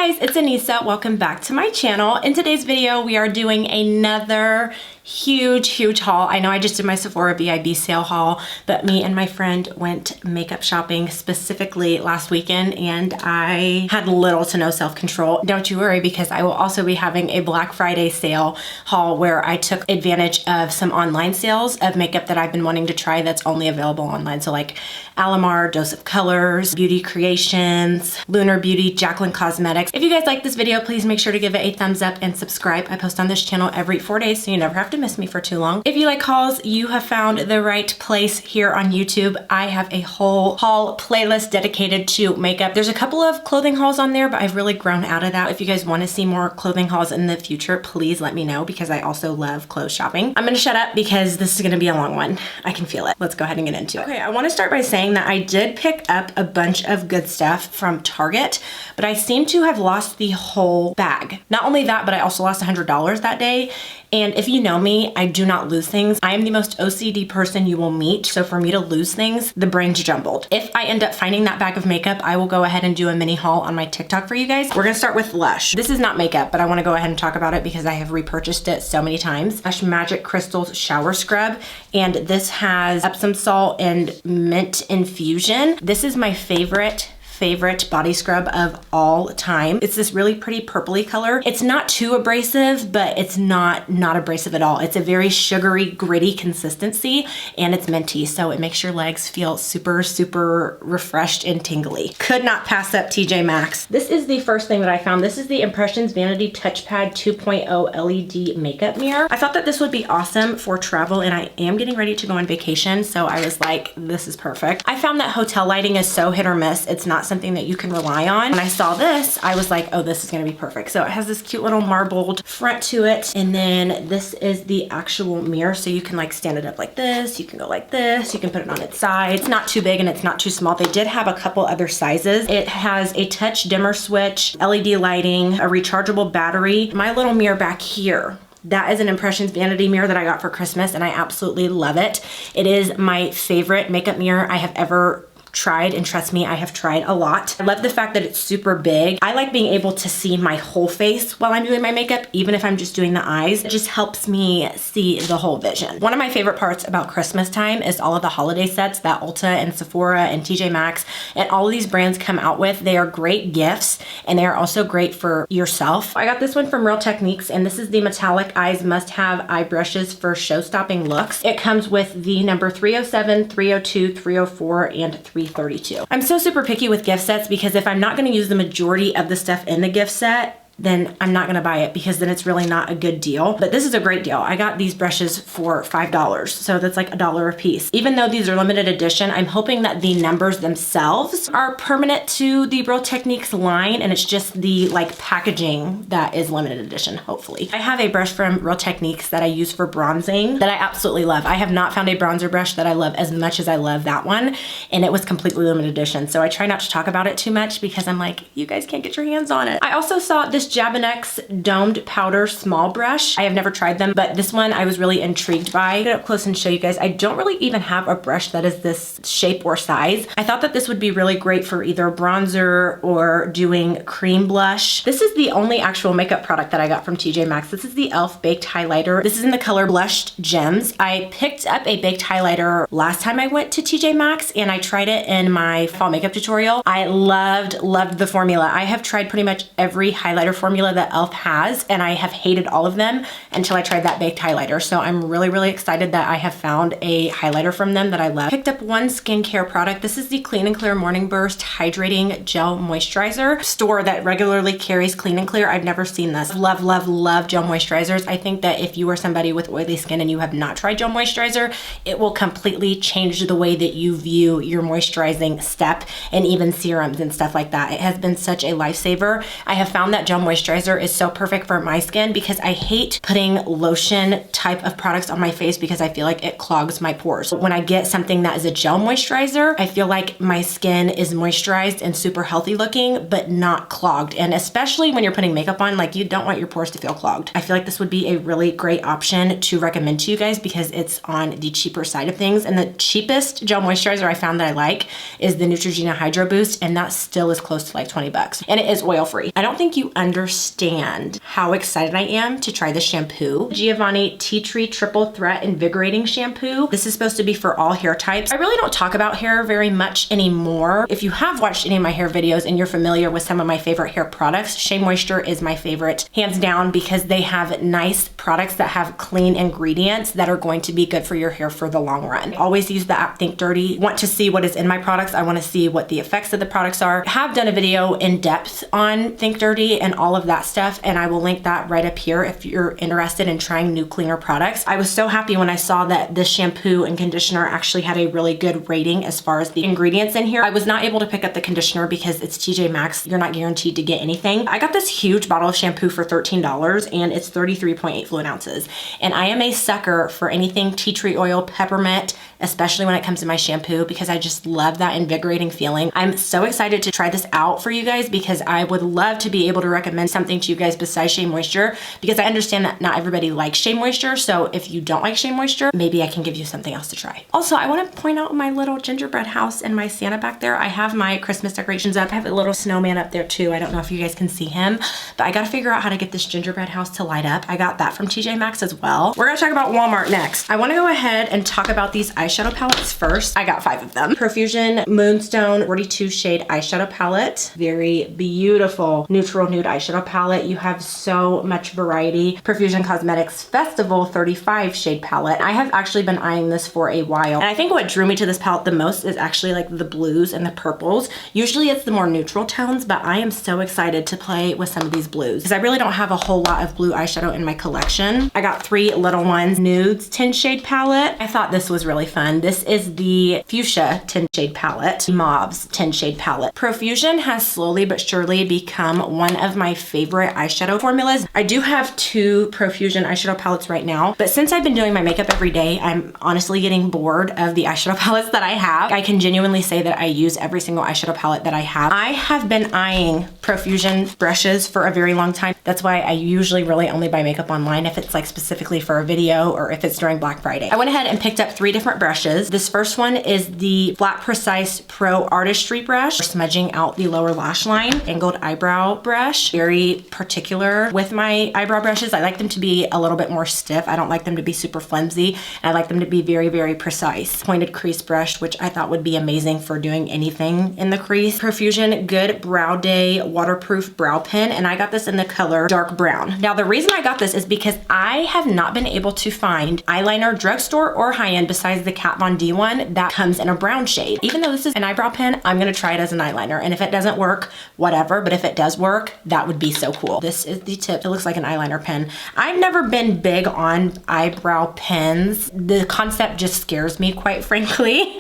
Hey guys, it's Anissa. Welcome back to my channel. In today's video, we are doing another huge haul. I know I just did my Sephora BIB sale haul, but me and my friend went makeup shopping specifically last weekend and I had little to no self-control. Don't you worry, because I will also be having a Black Friday sale haul where I took advantage of some online sales of makeup that I've been wanting to try that's only available online. So like Alamar, Dose of Colors, Beauty Creations, Lunar Beauty, Jacqueline Cosmetics. If you guys like this video, please make sure to give it a thumbs up and subscribe. I post on this channel every 4 days, so you never have to miss me for too long. If you like hauls, you have found the right place here on YouTube. I have a whole haul playlist dedicated to makeup. There's a couple of clothing hauls on there, but I've really grown out of that. If you guys want to see more clothing hauls in the future, please let me know, because I also love clothes shopping. I'm gonna shut up because this is gonna be a long one. I can feel it. Let's go ahead and get into it. Okay, I want to start by saying that I did pick up a bunch of good stuff from Target, but I seem to have lost the whole bag. Not only that, but I also lost $100 that day. And if you know me, I do not lose things. I am the most OCD person you will meet. So for me to lose things, the brain's jumbled. If I end up finding that bag of makeup, I will go ahead and do a mini haul on my TikTok for you guys. We're gonna start with Lush. This is not makeup, but I wanna go ahead and talk about it because I have repurchased it so many times. Lush Magic Crystal Shower Scrub. And this has Epsom salt and mint infusion. This is my favorite body scrub of all time. It's this really pretty purpley color. It's not too abrasive, but it's not abrasive at all. It's a very sugary, gritty consistency, and it's minty, so it makes your legs feel super refreshed and tingly. Could not pass up Tjmaxx. This is the first thing that I found. This is the Impressions Vanity Touchpad 2.0 LED makeup mirror. I thought that this would be awesome for travel, and I am getting ready to go on vacation, so I was like, this is perfect. I found that hotel lighting is so hit or miss. It's not something that you can rely on. When I saw this, I was like, oh, this is gonna be perfect. So it has this cute little marbled front to it. And then this is the actual mirror. So you can like stand it up like this. You can go like this. You can put it on its side. It's not too big and it's not too small. They did have a couple other sizes. It has a touch dimmer switch, LED lighting, a rechargeable battery. My little mirror back here, that is an Impressions Vanity mirror that I got for Christmas and I absolutely love it. It is my favorite makeup mirror I have ever tried, and trust me, I have tried a lot. I love the fact that it's super big. I like being able to see my whole face while I'm doing my makeup, even if I'm just doing the eyes. It just helps me see the whole vision. One of my favorite parts about Christmas time is all of the holiday sets that Ulta and Sephora and Tjmaxx and all of these brands come out with. They are great gifts and they are also great for yourself. I got this one from Real Techniques, and this is the Metallic Eyes Must Have Eye Brushes for Show-Stopping Looks. It comes with the number 307, 302, 304, and 332. I'm so super picky with gift sets because if I'm not going to use the majority of the stuff in the gift set, then I'm not gonna buy it because then it's really not a good deal. But this is a great deal. I got these brushes for $5, so that's like $1 a piece. Even though these are limited edition, I'm hoping that the numbers themselves are permanent to the Real Techniques line, and it's just the like packaging that is limited edition, hopefully. I have a brush from Real Techniques that I use for bronzing that I absolutely love. I have not found a bronzer brush that I love as much as I love that one, and it was completely limited edition. So I try not to talk about it too much because I'm like, you guys can't get your hands on it. I also saw this JAPONESQUE Domed Powder Small Brush. I have never tried them, but this one I was really intrigued by. I'll get up close and show you guys. I don't really even have a brush that is this shape or size. I thought that this would be really great for either bronzer or doing cream blush. This is the only actual makeup product that I got from Tjmaxx. This is the e.l.f. Baked Highlighter. This is in the color Blushed Gems. I picked up a baked highlighter last time I went to Tjmaxx and I tried it in my fall makeup tutorial. I loved the formula. I have tried pretty much every highlighter formula that e.l.f. has, and I have hated all of them until I tried that baked highlighter. So I'm really excited that I have found a highlighter from them that I love. Picked up one skincare product. This is the Clean and Clear Morning Burst Hydrating Gel Moisturizer. Store that regularly carries Clean and Clear. I've never seen this. Love gel moisturizers. I think that if you are somebody with oily skin and you have not tried gel moisturizer, it will completely change the way that you view your moisturizing step and even serums and stuff like that. It has been such a lifesaver. I have found that gel moisturizer is so perfect for my skin because I hate putting lotion type of products on my face because I feel like it clogs my pores. When I get something that is a gel moisturizer, I feel like my skin is moisturized and super healthy looking, but not clogged. And especially when you're putting makeup on, like you don't want your pores to feel clogged. I feel like this would be a really great option to recommend to you guys because it's on the cheaper side of things. And the cheapest gel moisturizer I found that I like is the NEUTROGENA Hydro Boost, and that still is close to like 20 bucks. And it is oil free. I don't think you understand how excited I am to try this shampoo. GIOVANNI Tea Tree Triple Threat Invigorating Shampoo. This is supposed to be for all hair types. I really don't talk about hair very much anymore. If you have watched any of my hair videos and you're familiar with some of my favorite hair products, Shea Moisture is my favorite, hands down, because they have nice products that have clean ingredients that are going to be good for your hair for the long run. I always use the app Think Dirty. Want to see what is in my products. I want to see what the effects of the products are. I have done a video in depth on Think Dirty and all of that stuff, and I will link that right up here if you're interested in trying new cleaner products. I was so happy when I saw that this shampoo and conditioner actually had a really good rating as far as the ingredients in here. I was not able to pick up the conditioner because it's Tjmaxx. You're not guaranteed to get anything. I got this huge bottle of shampoo for $13 and it's 33.8 fluid ounces. And I am a sucker for anything tea tree oil, peppermint, especially when it comes to my shampoo because I just love that invigorating feeling. I'm so excited to try this out for you guys because I would love to be able to recommend something to you guys besides Shea Moisture because I understand that not everybody likes Shea Moisture. So if you don't like Shea Moisture, maybe I can give you something else to try. Also, I want to point out my little gingerbread house and my Santa back there. I have my Christmas decorations up. I have a little snowman up there too. I don't know if you guys can see him, but I got to figure out how to get this gingerbread house to light up. I got that from Tjmaxx as well. We're going to talk about Walmart next. I want to go ahead and talk about these eyeshadow palettes first. I got 5 of them. Profusion Moonstone 42 shade eyeshadow palette. Very beautiful neutral nude eyeshadow palette. You have so much variety. Profusion Cosmetics Festival 35 shade palette. I have actually been eyeing this for a while. And I think what drew me to this palette the most is actually like the blues and the purples. Usually it's the more neutral tones, but I am so excited to play with some of these blues because I really don't have a whole lot of blue eyeshadow in my collection. I got 3 little ones. Nudes 10 shade palette. I thought this was really fun. This is the Fuchsia 10 shade palette. Mauves 10 shade palette. Profusion has slowly but surely become one of my favorite eyeshadow formulas. I do have 2 Profusion eyeshadow palettes right now, but since I've been doing my makeup every day, I'm honestly getting bored of the eyeshadow palettes that I have. I can genuinely say that I use every single eyeshadow palette that I have. I have been eyeing Profusion brushes for a very long time. That's why I usually really only buy makeup online if it's like specifically for a video or if it's during Black Friday. I went ahead and picked up 3 different brushes. This first one is the Flat Precise Pro Artistry brush for smudging out the lower lash line. Angled eyebrow brush. Very particular with my eyebrow brushes. I like them to be a little bit more stiff. I don't like them to be super flimsy. I like them to be very, very precise. Pointed crease brush, which I thought would be amazing for doing anything in the crease. Profusion Good Brow Day Waterproof Brow Pen, and I got this in the color dark brown. Now the reason I got this is because I have not been able to find eyeliner drugstore or high-end besides the Kat Von D one that comes in a brown shade. Even though this is an eyebrow pen, I'm gonna try it as an eyeliner, and if it doesn't work, whatever, but if it does work, that would be so cool. This is the tip. It looks like an eyeliner pen. I've never been big on eyebrow pens. The concept just scares me, quite frankly,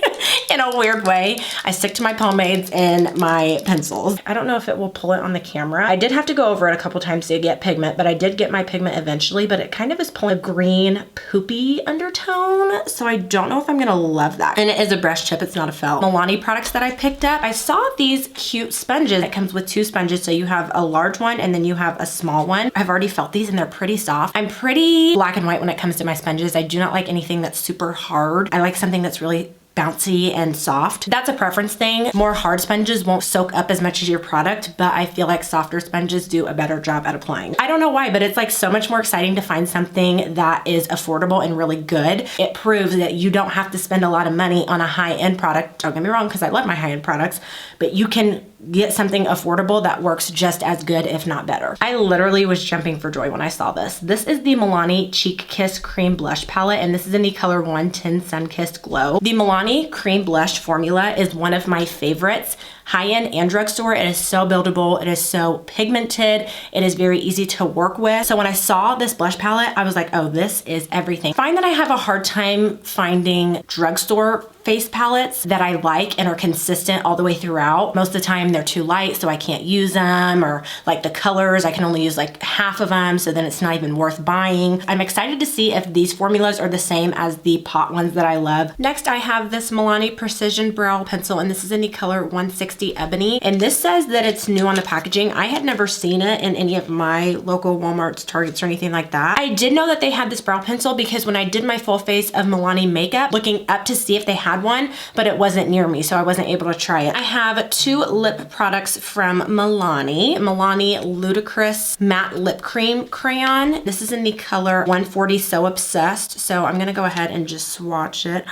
in a weird way. I stick to my pomades and my pencils. I don't know if it will pull it on the camera. I did have to go over it a couple times to get pigment, but I did get my pigment eventually, but it kind of is pulling a green poopy undertone, so I don't know if I'm gonna love that. And it is a brush tip, it's not a felt. Milani products that I picked up. I saw these cute sponges. It comes with 2 sponges, so you have a large one and then you have a small one. I've already felt these and they're pretty soft. I'm pretty black and white when it comes to my sponges. I do not like anything that's super hard. I like something that's really bouncy and soft. That's a preference thing. More hard sponges won't soak up as much as your product, but I feel like softer sponges do a better job at applying. I don't know why, but it's like so much more exciting to find something that is affordable and really good. It proves that you don't have to spend a lot of money on a high-end product. Don't get me wrong, because I love my high-end products, but you can get something affordable that works just as good, if not better. I literally was jumping for joy when I saw this. This is the Milani Cheek Kiss Cream Blush Palette, and this is in the color 110 Sun Kissed Glow. The Milani Cream Blush formula is one of my favorites. high-end and drugstore. It is so buildable. It is so pigmented. It is very easy to work with. So when I saw this blush palette, I was like, oh, this is everything. I find that I have a hard time finding drugstore face palettes that I like and are consistent all the way throughout. Most of the time they're too light, so I can't use them, or like the colors, I can only use like half of them, so then it's not even worth buying. I'm excited to see if these formulas are the same as the pot ones that I love. Next, I have this Milani Precision Brow Pencil, and this is in the color 160 Ebony. And this says that it's new on the packaging. I had never seen it in any of my local Walmarts, Targets, or anything like that. I did know that they had this brow pencil because when I did my full face of Milani makeup, looking up to see if they had one, but it wasn't near me, so I wasn't able to try it. I have two lip products from Milani. Milani Ludicrous Matte Lip Cream Crayon. This is in the color 140 So Obsessed, so I'm gonna go ahead and just swatch it.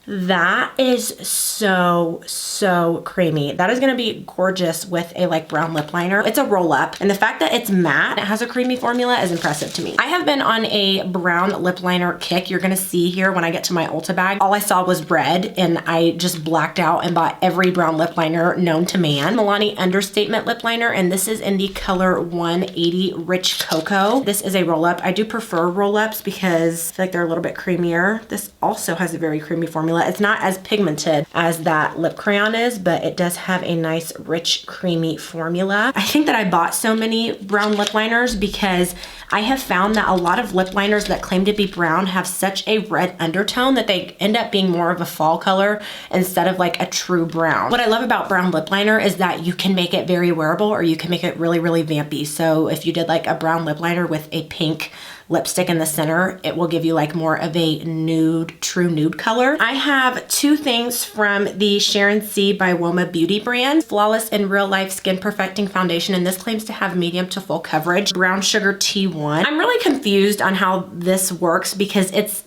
That is so creamy. That is gonna be gorgeous with a like brown lip liner. It's a roll up, and the fact that it's matte, it has a creamy formula, is impressive to me. I have been on a brown lip liner kick. You're gonna see here when I get to my Ulta bag, all I saw was red, and I just blacked out and bought every brown lip liner known to man. Milani Understatement lip liner, and this is in the color 180 Rich Cocoa. This is a roll up. I do prefer roll ups because I feel like they're a little bit creamier. This also has a very creamy formula. It's not as pigmented as that lip crayon is, but it does have a nice, rich, creamy formula. I think that I bought so many brown lip liners because I have found that a lot of lip liners that claim to be brown have such a red undertone that they end up being more of a fall color instead of like a true brown. What I love about brown lip liner is that you can make it very wearable, or you can make it really, really vampy. So if you did like a brown lip liner with a pink lipstick in the center, it will give you like more of a nude, true nude color. I have two things from the Sharon C by UOMA Beauty brand. Flawless in Real Life Skin Perfecting Foundation, and this claims to have medium to full coverage. Brown Sugar T1. I'm really confused on how this works because it's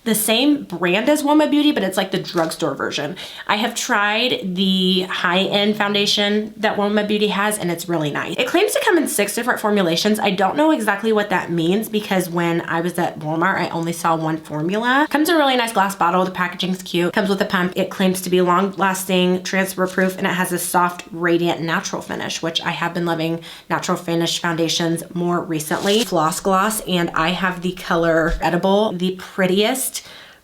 the same brand as UOMA Beauty, but it's like the drugstore version. I have tried the high-end foundation that UOMA Beauty has, and it's really nice. It claims to come in 6 different formulations. I don't know exactly what that means because when I was at Walmart, I only saw one formula. Comes in a really nice glass bottle. The packaging's cute. Comes with a pump. It claims to be long-lasting, transfer-proof, and it has a soft, radiant, natural finish, which I have been loving natural finish foundations more recently. Floss Gloss, and I have the color Edible, the prettiest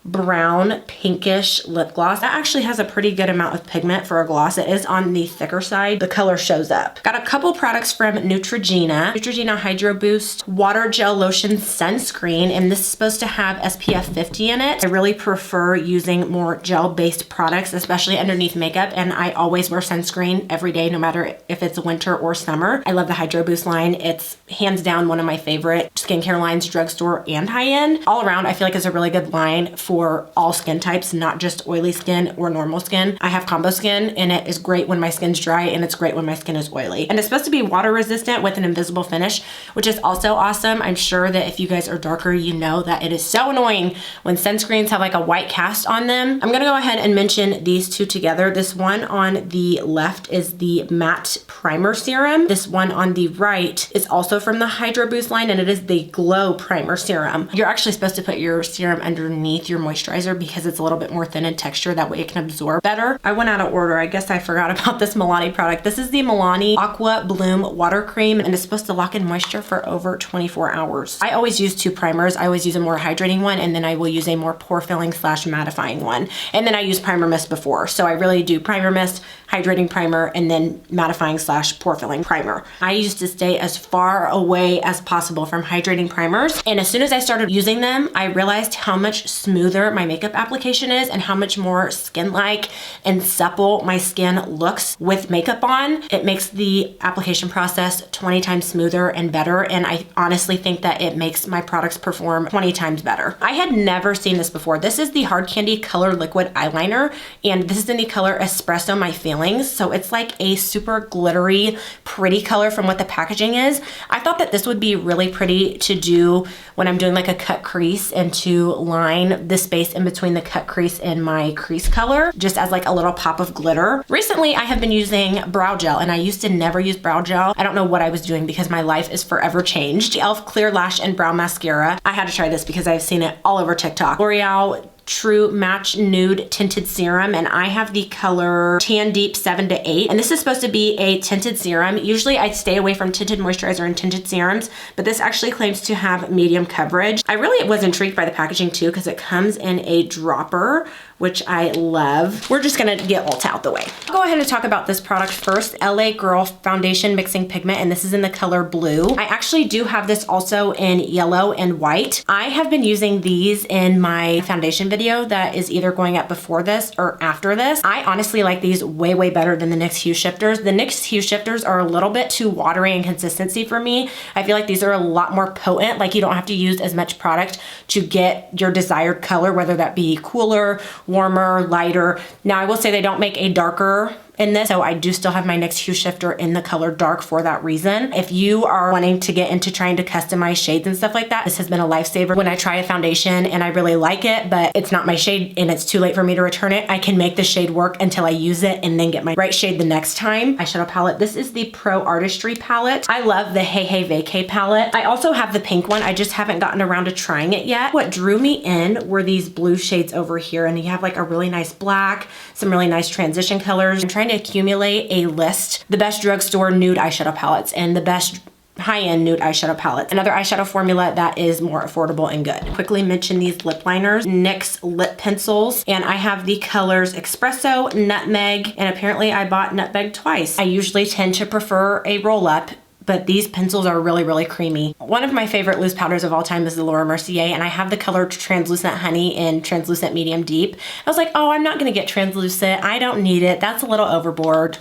brown pinkish lip gloss. That actually has a pretty good amount of pigment for a gloss. It is on the thicker side. The color shows up. Got a couple products from Neutrogena. Neutrogena Hydro Boost Water Gel Lotion Sunscreen, and this is supposed to have SPF 50 in it. I really prefer using more gel-based products, especially underneath makeup, and I always wear sunscreen every day, no matter if it's winter or summer. I love the Hydro Boost line. It's hands down one of my favorite skincare lines, drugstore and high-end. All around, I feel like it's a really good line for all skin types, not just oily skin or normal skin. I have combo skin, and it is great when my skin's dry, and it's great when my skin is oily. And it's supposed to be water resistant with an invisible finish, which is also awesome. I'm sure that if you guys are darker, you know that it is so annoying when sunscreens have like a white cast on them. I'm gonna go ahead and mention these two together. This one on the left is the Matte Primer Serum. This one on the right is also from the Hydro Boost line, and it is the Glow Primer Serum. You're actually supposed to put your serum underneath your moisturizer because it's a little bit more thin in texture. That way it can absorb better. I went out of order. I guess I forgot about this Milani product. This is the Milani Aqua Bloom Water Cream, and it's supposed to lock in moisture for over 24 hours. I always use two primers. I always use a more hydrating one, and then I will use a more pore filling / mattifying one. And then I use primer mist before. So I really do primer mist, hydrating primer, and then mattifying / pore filling primer. I used to stay as far away as possible from hydrating primers. And as soon as I started using them, I realized how much smoother my makeup application is and how much more skin-like and supple my skin looks with makeup on. It makes the application process 20 times smoother and better, and I honestly think that it makes my products perform 20 times better. I had never seen this before. This is the Hard Candy Color Liquid Eyeliner, and this is in the color Espresso My Feelings, so it's like a super glittery, pretty color from what the packaging is. I thought that this would be really pretty to do when I'm doing like a cut crease and to line the space in between the cut crease and my crease color, just as like a little pop of glitter. Recently, I have been using brow gel, and I used to never use brow gel. I don't know what I was doing because my life is forever changed. The e.l.f. Clear Lash and Brow Mascara. I had to try this because I've seen it all over TikTok. L'Oreal True Match Nude Tinted Serum, and I have the color Tan Deep 7 to 8. And this is supposed to be a tinted serum. Usually I stay away from tinted moisturizer and tinted serums, but this actually claims to have medium coverage. I really was intrigued by the packaging too, because it comes in a dropper, which I love. We're just gonna get Ulta out the way. I'll go ahead and talk about this product first. LA Girl Foundation Mixing Pigment, and this is in the color blue. I actually do have this also in yellow and white. I have been using these in my foundation video that is either going up before this or after this. I honestly like these way, way better than the NYX Hue Shifters. The NYX Hue Shifters are a little bit too watery in consistency for me. I feel like these are a lot more potent. Like, you don't have to use as much product to get your desired color, whether that be cooler, warmer, lighter. Now I will say they don't make a darker in this, so I do still have my NYX Hue Shifter in the color dark for that reason. If you are wanting to get into trying to customize shades and stuff like that, this has been a lifesaver. When I try a foundation and I really like it, but it's not my shade and it's too late for me to return it, I can make the shade work until I use it and then get my right shade the next time. Eyeshadow palette. This is the Pro Artistry palette. I love the Hey Hey Vacay palette. I also have the pink one. I just haven't gotten around to trying it yet. What drew me in were these blue shades over here, and you have like a really nice black, some really nice transition colors. I'm trying to accumulate a list. The best drugstore nude eyeshadow palettes and the best high-end nude eyeshadow palettes. Another eyeshadow formula that is more affordable and good. Quickly mention these lip liners, NYX lip pencils, and I have the colors Espresso, Nutmeg, and apparently I bought Nutmeg twice. I usually tend to prefer a roll-up, but these pencils are really, really creamy. One of my favorite loose powders of all time is the Laura Mercier, and I have the color Translucent Honey in Translucent Medium Deep. I was like, oh, I'm not gonna get translucent. I don't need it. That's a little overboard.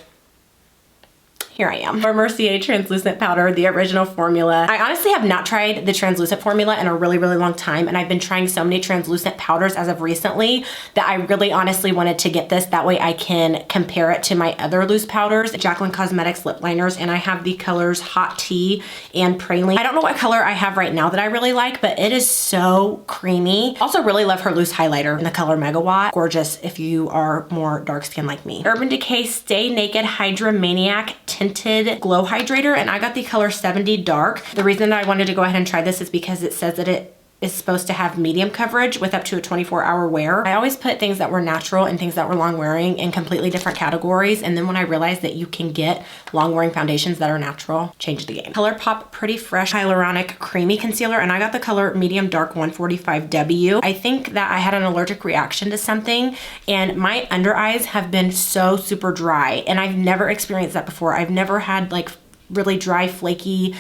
Here I am. Laura Mercier translucent powder, the original formula. I honestly have not tried the translucent formula in a really, really long time, and I've been trying so many translucent powders as of recently that I really honestly wanted to get this. That way I can compare it to my other loose powders. Jaclyn Cosmetics lip liners, and I have the colors Hot Tea and Praline. I don't know what color I have right now that I really like, but it is so creamy. Also really love her loose highlighter in the color Megawatt. Gorgeous if you are more dark skinned like me. Urban Decay Stay Naked Hydra Maniac Tinted Glow Hydrator, and I got the color 70 Dark. The reason that I wanted to go ahead and try this is because it says that it is supposed to have medium coverage with up to a 24-hour wear. I always put things that were natural and things that were long wearing in completely different categories, and then when I realized that you can get long wearing foundations that are natural, changed the game. ColourPop Pretty Fresh Hyaluronic Creamy Concealer, and I got the color Medium Dark 145W. I think that I had an allergic reaction to something, and my under eyes have been so super dry, and I've never experienced that before. I've never had like really dry, flaky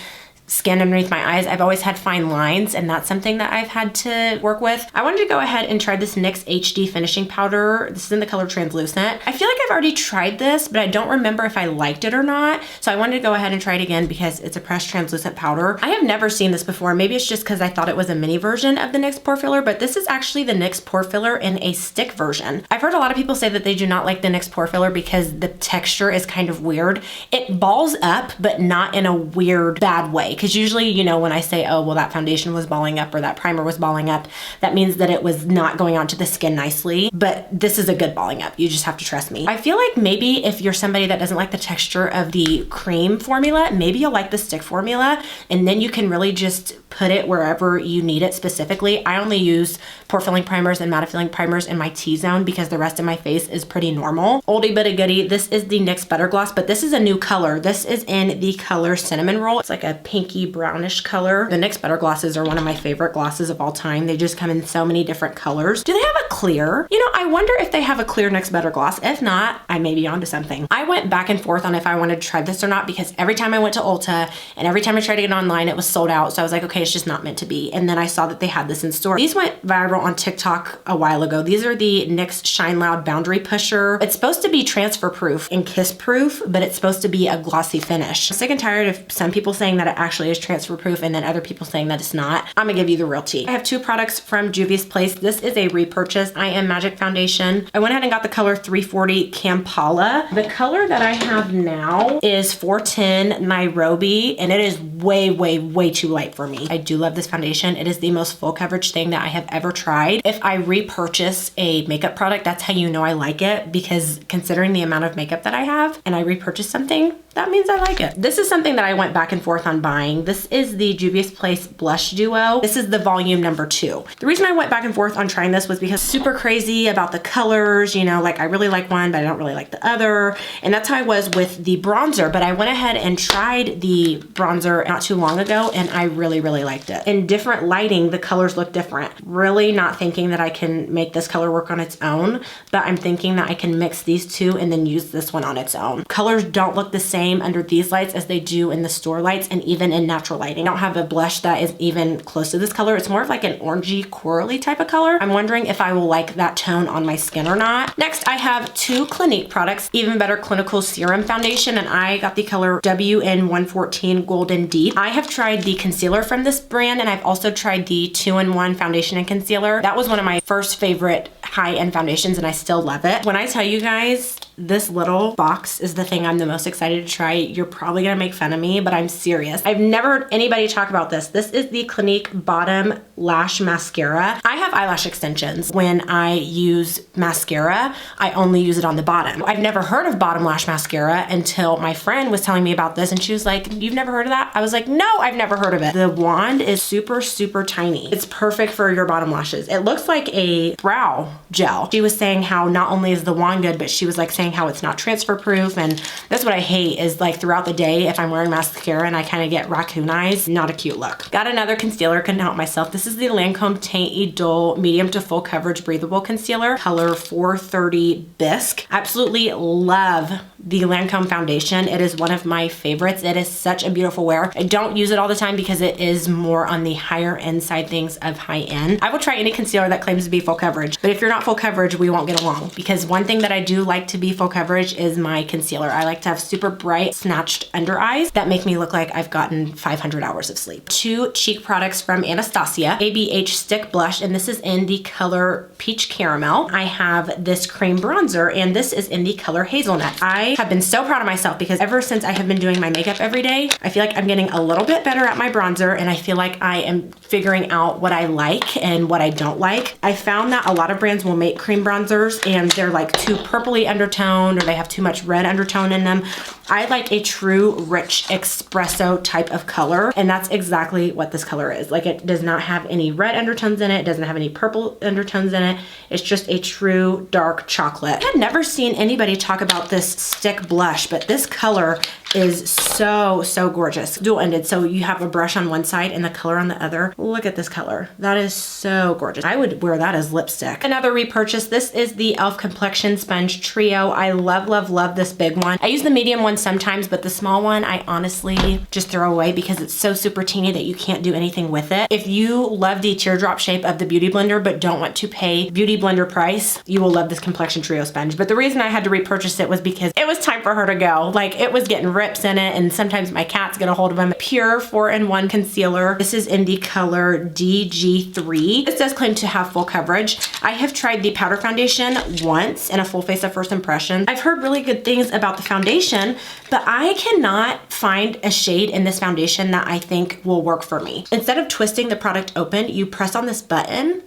skin underneath my eyes. I've always had fine lines, and that's something that I've had to work with. I wanted to go ahead and try this NYX HD finishing powder. This is in the color Translucent. I feel like I've already tried this, but I don't remember if I liked it or not. So I wanted to go ahead and try it again because it's a pressed translucent powder. I have never seen this before. Maybe it's just because I thought it was a mini version of the NYX Pore Filler, but this is actually the NYX Pore Filler in a stick version. I've heard a lot of people say that they do not like the NYX Pore Filler because the texture is kind of weird. It balls up, but not in a weird, bad way. Because usually, you know, when I say, oh, well, that foundation was balling up or that primer was balling up, that means that it was not going onto the skin nicely. But this is a good balling up. You just have to trust me. I feel like maybe if you're somebody that doesn't like the texture of the cream formula, maybe you'll like the stick formula, and then you can really just put it wherever you need it specifically. I only use pore filling primers and mattifying primers in my T-zone because the rest of my face is pretty normal. Oldie but a goodie. This is the NYX Butter Gloss, but this is a new color. This is in the color Cinnamon Roll. It's like a pinky brownish color. The NYX Butter Glosses are one of my favorite glosses of all time. They just come in so many different colors. Do they have a clear? You know, I wonder if they have a clear NYX Butter Gloss. If not, I may be onto something. I went back and forth on if I wanted to try this or not because every time I went to Ulta and every time I tried to get it online, it was sold out. So I was like, okay, it's just not meant to be. And then I saw that they had this in store. These went viral on TikTok a while ago. These are the NYX Shine Loud Boundary Pusher. It's supposed to be transfer proof and kiss proof, but it's supposed to be a glossy finish. I'm sick and tired of some people saying that it actually is transfer proof and then other people saying that it's not. I'm gonna give you the real tea. I have two products from Juvia's Place. This is a repurchase. I Am Magic Foundation. I went ahead and got the color 340 Kampala. The color that I have now is 410 Nairobi, and it is way, way, way too light for me. I do love this foundation. It is the most full coverage thing that I have ever tried. If I repurchase a makeup product, that's how you know I like it, because considering the amount of makeup that I have and I repurchase something, that means I like it. This is something that I went back and forth on buying. This is the Juvia's Place Blush Duo. This is the volume number 2. The reason I went back and forth on trying this was because super crazy about the colors, you know, like I really like one, but I don't really like the other. And that's how I was with the bronzer, but I went ahead and tried the bronzer not too long ago and I really, really liked it. In different lighting, the colors look different. Really not thinking that I can make this color work on its own, but I'm thinking that I can mix these two and then use this one on its own. Colors don't look the same under these lights as they do in the store lights and even in natural lighting. I don't have a blush that is even close to this color. It's more of like an orangey corally type of color. I'm wondering if I will like that tone on my skin or not. Next, I have 2 Clinique products, Even Better Clinical Serum Foundation, and I got the color WN114 Golden Deep. I have tried the concealer from this brand and I've also tried the 2-in-1 foundation and concealer. That was one of my first favorite high-end foundations and I still love it. When I tell you guys, this little box is the thing I'm the most excited to try. You're probably gonna make fun of me, but I'm serious. I've never heard anybody talk about this. This is the Clinique Bottom Lash Mascara. I have eyelash extensions. When I use mascara, I only use it on the bottom. I've never heard of Bottom Lash Mascara until my friend was telling me about this and she was like, you've never heard of that? I was like, no, I've never heard of it. The wand is super, super tiny. It's perfect for your bottom lashes. It looks like a brow gel. She was saying how not only is the wand good, but she was like saying how it's not transfer proof, and that's what I hate is like throughout the day if I'm wearing mascara and I kind of get raccoon eyes, not a cute look. Got another concealer, couldn't help myself. This is the Lancome Teint Idole Medium to Full Coverage Breathable Concealer, color 430 Bisque. Absolutely love the Lancome foundation. It is one of my favorites. It is such a beautiful wear. I don't use it all the time because it is more on the higher end side things of high end. I will try any concealer that claims to be full coverage, but if you're not full coverage, we won't get along, because one thing that I do like to be full coverage is my concealer. I like to have super bright snatched under eyes that make me look like I've gotten 500 hours of sleep. 2 cheek products from Anastasia, ABH Stick Blush, and this is in the color Peach Caramel. I have this cream bronzer and this is in the color Hazelnut. I have been so proud of myself because ever since I have been doing my makeup every day, I feel like I'm getting a little bit better at my bronzer and I feel like I am figuring out what I like and what I don't like. I found that a lot of brands will make cream bronzers and they're like too purpley undertoned or they have too much red undertone in them. I like a true rich espresso type of color, and that's exactly what this color is. Like, it does not have any red undertones in it. It doesn't have any purple undertones in it. It's just a true dark chocolate. I had never seen anybody talk about this stick blush, but this color is so, so gorgeous. Dual-ended, so you have a brush on one side and the color on the other. Look at this color. That is so gorgeous. I would wear that as lipstick. Another repurchase. This is the e.l.f. Complexion Sponge Trio. I love, love, love this big one. I use the medium one sometimes, but the small one I honestly just throw away because it's so super teeny that you can't do anything with it. If you love the teardrop shape of the Beauty Blender but don't want to pay Beauty Blender price, you will love this Complexion Trio sponge. But the reason I had to repurchase it was because it was time for her to go. Like, it was getting rips in it, and sometimes my cats get a hold of them. Pure 4-in-1 concealer. This is in the color DG3. This does claim to have full coverage. I have tried the powder foundation once in a full face of first impression. I've heard really good things about the foundation, but I cannot find a shade in this foundation that I think will work for me. Instead of twisting the product open, you press on this button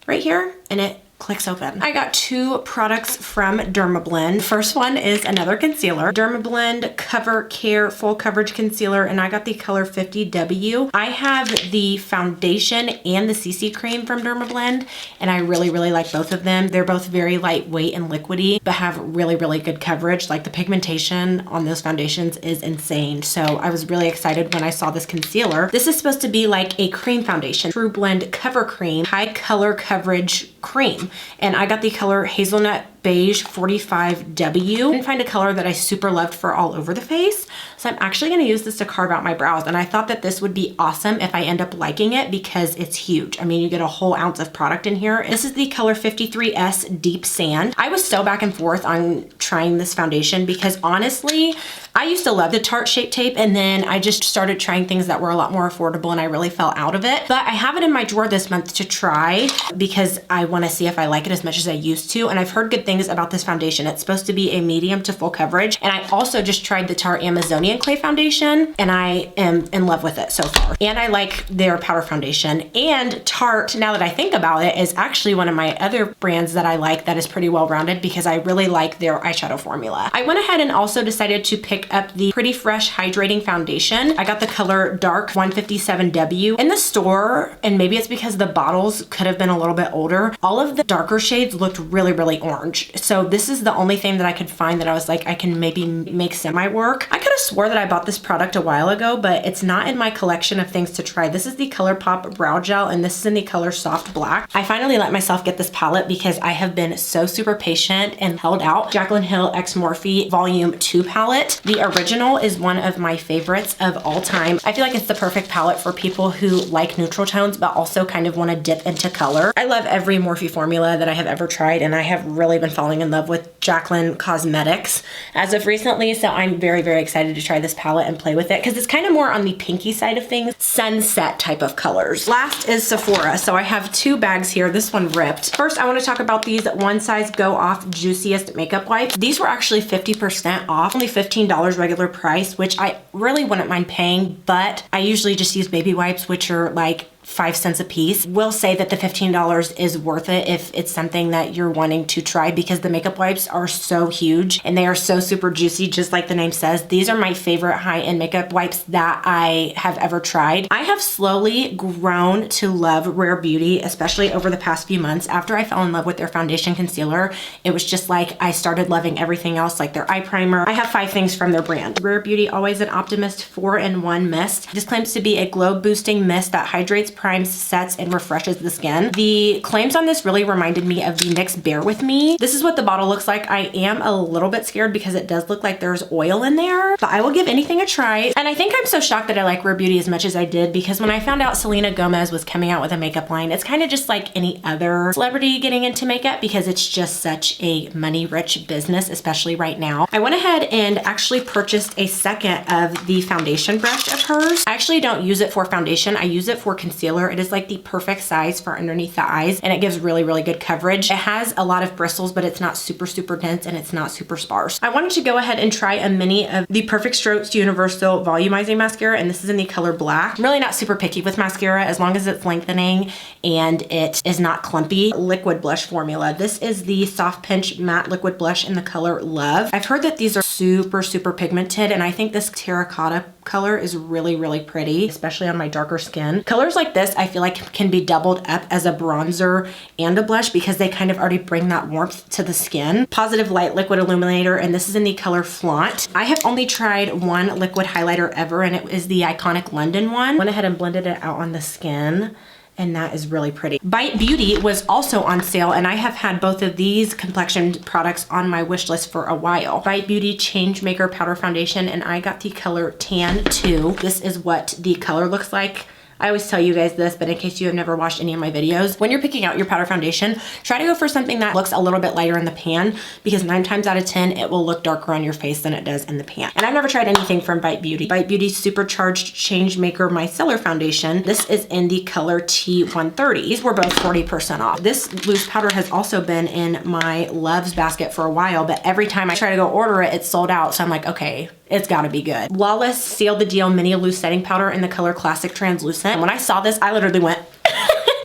right here and it clicks open. I got 2 products from Dermablend. First one is another concealer, Dermablend Cover Care Full Coverage Concealer, and I got the color 50W. I have the foundation and the CC cream from Dermablend, and I really, really like both of them. They're both very lightweight and liquidy, but have really, really good coverage. Like, the pigmentation on those foundations is insane. So I was really excited when I saw this concealer. This is supposed to be like a cream foundation, True Blend Cover Cream, high color coverage cream. And I got the color Hazelnut Beige 45W. I didn't find a color that I super loved for all over the face. So I'm actually gonna use this to carve out my brows. And I thought that this would be awesome if I end up liking it because it's huge. I mean, you get a whole ounce of product in here. This is the color 53S Deep Sand. I was so back and forth on trying this foundation because honestly, I used to love the Tarte Shape Tape, and then I just started trying things that were a lot more affordable and I really fell out of it. But I have it in my drawer this month to try because I wanna see if I like it as much as I used to. And I've heard good things about this foundation. It's supposed to be a medium to full coverage. And I also just tried the Tarte Amazonian Clay Foundation and I am in love with it so far. And I like their powder foundation. And Tarte, now that I think about it, is actually one of my other brands that I like that is pretty well rounded because I really like their eyeshadow formula. I went ahead and also decided to pick pick up the Pretty Fresh Hydrating Foundation. I got the color Dark 157W. In the store, and maybe it's because the bottles could have been a little bit older, all of the darker shades looked really, really orange. So this is the only thing that I could find that I was like, I can maybe make semi work. I could have swore that I bought this product a while ago, but it's not in my collection of things to try. This is the ColourPop Brow Gel, and this is in the color Soft Black. I finally let myself get this palette because I have been so super patient and held out. Jaclyn Hill X Morphe Volume 2 palette. The original is one of my favorites of all time. I feel like it's the perfect palette for people who like neutral tones but also kind of want to dip into color. I love every Morphe formula that I have ever tried, and I have really been falling in love with Jaclyn Cosmetics as of recently, so I'm very, very excited to try this palette and play with it because it's kind of more on the pinky side of things, sunset type of colors. Last is Sephora. So I have two bags here. This one ripped. First, I want to talk about these One Size Go Off Juiciest Makeup Wipes. These were actually 50% off, only $15 regular price, which I really wouldn't mind paying, but I usually just use baby wipes, which are like 5 cents a piece. Will say that the $15 is worth it if it's something that you're wanting to try, because the makeup wipes are so huge and they are so super juicy, just like the name says. These are my favorite high-end makeup wipes that I have ever tried. I have slowly grown to love Rare Beauty, especially over the past few months. After I fell in love with their foundation concealer, it was just like I started loving everything else, like their eye primer. I have 5 things from their brand. Rare Beauty Always an Optimist 4-in-1 Mist. This claims to be a glow boosting mist that hydrates, primes, sets, and refreshes the skin. The claims on this really reminded me of the NYX Bear With Me. This is what the bottle looks like. I am a little bit scared because it does look like there's oil in there, but I will give anything a try. And I think I'm so shocked that I like Rare Beauty as much as I did, because when I found out Selena Gomez was coming out with a makeup line, it's kind of just like any other celebrity getting into makeup because it's just such a money-rich business, especially right now. I went ahead and actually purchased a second of the foundation brush of hers. I actually don't use it for foundation. I use it for concealer. It is like the perfect size for underneath the eyes, and it gives really, really good coverage. It has a lot of bristles, but it's not super, super dense, and it's not super sparse. I wanted to go ahead and try a mini of the Perfect Strokes Universal Volumizing Mascara, and this is in the color Black. I'm really not super picky with mascara as long as it's lengthening and it is not clumpy. Liquid blush formula. This is the Soft Pinch Matte Liquid Blush in the color Love. I've heard that these are super, super pigmented, and I think this terracotta color is really, really pretty, especially on my darker skin. Colors like this I feel like can be doubled up as a bronzer and a blush because they kind of already bring that warmth to the skin. Positive Light Liquid Illuminator, and this is in the color Flaunt. I have only tried one liquid highlighter ever, and it is the iconic London one. Went ahead and blended it out on the skin, and that is really pretty. Bite Beauty was also on sale, and I have had both of these complexion products on my wish list for a while. Bite Beauty Changemaker Powder Foundation, and I got the color Tan 2. This is what the color looks like. I always tell you guys this, but in case you have never watched any of my videos, when you're picking out your powder foundation, try to go for something that looks a little bit lighter in the pan, because 9 times out of 10, it will look darker on your face than it does in the pan. And I've never tried anything from Bite Beauty. Bite Beauty Supercharged Changemaker Micellar Foundation. This is in the color T130. These were both 40% off. This loose powder has also been in my loves basket for a while, but every time I try to go order it, it's sold out. So I'm like, okay, it's gotta be good. Flawless Seal the Deal Mini Loose Setting Powder in the color Classic Translucent. And when I saw this, I literally went,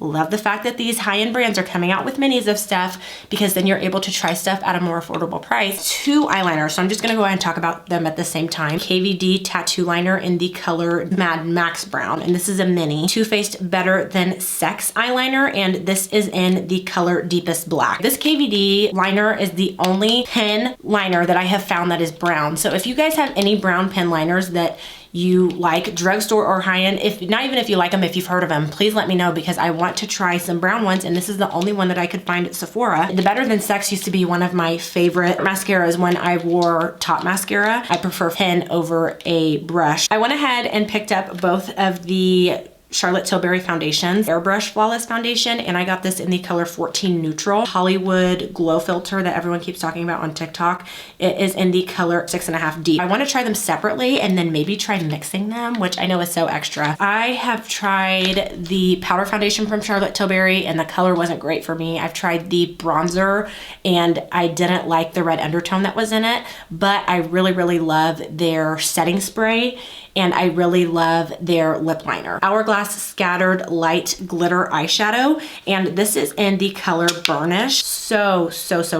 love the fact that these high-end brands are coming out with minis of stuff, because then you're able to try stuff at a more affordable price. 2 eyeliners, so I'm just gonna go ahead and talk about them at the same time. KVD Tattoo Liner in the color Mad Max Brown, and this is a mini. Too Faced Better Than Sex eyeliner, and this is in the color Deepest Black. This KVD liner is the only pen liner that I have found that is brown. So if you guys have any brown pen liners that you like, drugstore or high-end, if not even if you like them, if you've heard of them, please let me know, because I want to try some brown ones, and this is the only one that I could find at Sephora. The Better Than Sex used to be one of my favorite mascaras when I wore top mascara. I prefer pen over a brush. I went ahead and picked up both of the Charlotte Tilbury foundations, Airbrush Flawless Foundation, and I got this in the color 14 Neutral. Hollywood Glow Filter that everyone keeps talking about on TikTok. It is in the color 6.5 Deep. I want to try them separately and then maybe try mixing them, which I know is so extra. I have tried the powder foundation from Charlotte Tilbury, and the color wasn't great for me. I've tried the bronzer, and I didn't like the red undertone that was in it, but I really, really love their setting spray. and I really love their lip liner. Hourglass Scattered Light Glitter Eyeshadow, and this is in the color Burnish. So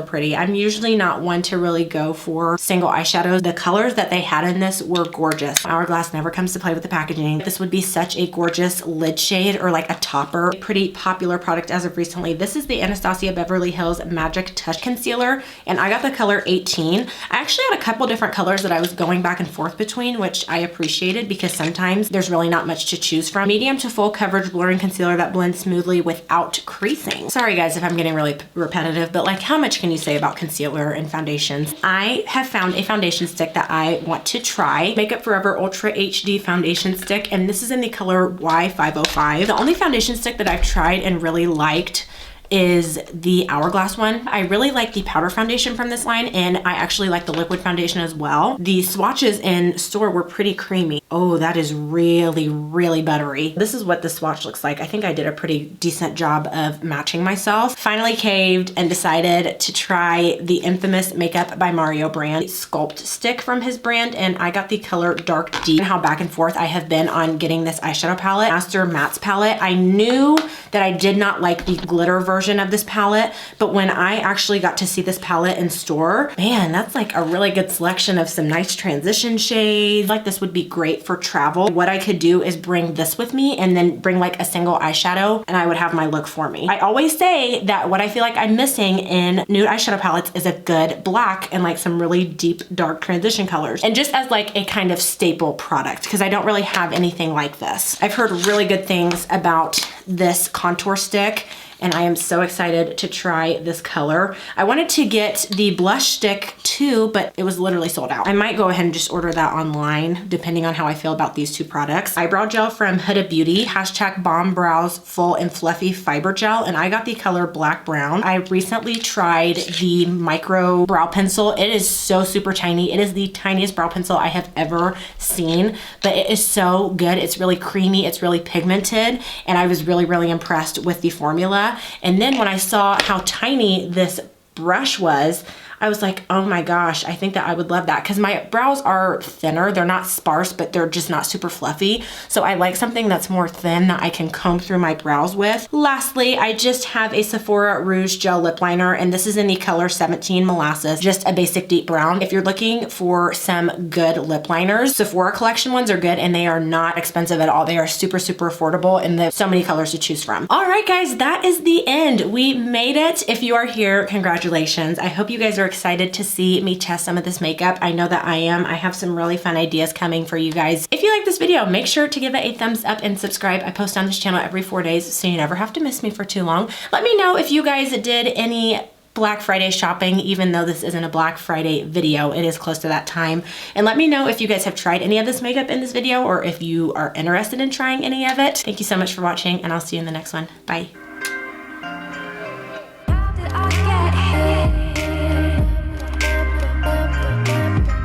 pretty. I'm usually not one to really go for single eyeshadows. The colors that they had in this were gorgeous. Hourglass never comes to play with the packaging. This would be such a gorgeous lid shade or like a topper. A pretty popular product as of recently. This is the Anastasia Beverly Hills Magic Touch Concealer, and I got the color 18. I actually had a couple different colors that I was going back and forth between, which I appreciated because sometimes there's really not much to choose from. Medium to full coverage blurring concealer that blends smoothly without creasing. Sorry guys if I'm getting really repetitive, but like how much can you say about concealer and foundations? I have found a foundation stick that I want to try. Makeup Forever Ultra HD Foundation Stick, and this is in the color Y505. The only foundation stick that I've tried and really liked is the Hourglass one. I really like the powder foundation from this line, and I actually like the liquid foundation as well. The swatches in store were pretty creamy. Oh, that is really buttery. This is what the swatch looks like. I think I did a pretty decent job of matching myself. Finally caved and decided to try the infamous Makeup by Mario brand Sculpt Stick from his brand, and I got the color Dark Deep. And how back and forth I have been on getting this eyeshadow palette, Master Mattes palette. I knew that I did not like the glitter version of this palette, but when I actually got to see this palette in store, man, that's like a really good selection of some nice transition shades. Like this would be great for travel. What I could do is bring this with me and then bring like a single eyeshadow, and I would have my look for me. I always say that what I feel like I'm missing in nude eyeshadow palettes is a good black and like some really deep dark transition colors, and just as like a kind of staple product, because I don't really have anything like this. I've heard really good things about this contour stick, and I am so excited to try this color. I wanted to get the blush stick too, but it was literally sold out. I might go ahead and just order that online, depending on how I feel about these two products. Eyebrow gel from Huda Beauty, hashtag Bomb Brows Full and Fluffy Fiber Gel, and I got the color Black Brown. I recently tried the micro brow pencil. It is so super tiny. It is the tiniest brow pencil I have ever seen, but it is so good. It's really creamy, it's really pigmented, and I was really impressed with the formula. And then when I saw how tiny this brush was, I was like, oh my gosh, I think that I would love that, because my brows are thinner. They're not sparse, but they're just not super fluffy. So I like something that's more thin that I can comb through my brows with. Lastly, I just have a Sephora Rouge Gel Lip Liner, and this is in the color 17 Molasses, just a basic deep brown. If you're looking for some good lip liners, Sephora collection ones are good, and they are not expensive at all. They are super affordable, and there's so many colors to choose from. All right, guys, that is the end. We made it. If you are here, congratulations. I hope you guys are excited to see me test some of this makeup. I know that I am. I have some really fun ideas coming for you guys. If you like this video, make sure to give it a thumbs up and subscribe. I post on this channel every 4 days, so you never have to miss me for too long. Let me know if you guys did any Black Friday shopping, even though this isn't a Black Friday video. It is close to that time. And let me know if you guys have tried any of this makeup in this video, or if you are interested in trying any of it. Thank you so much for watching, and I'll see you in the next one. Bye.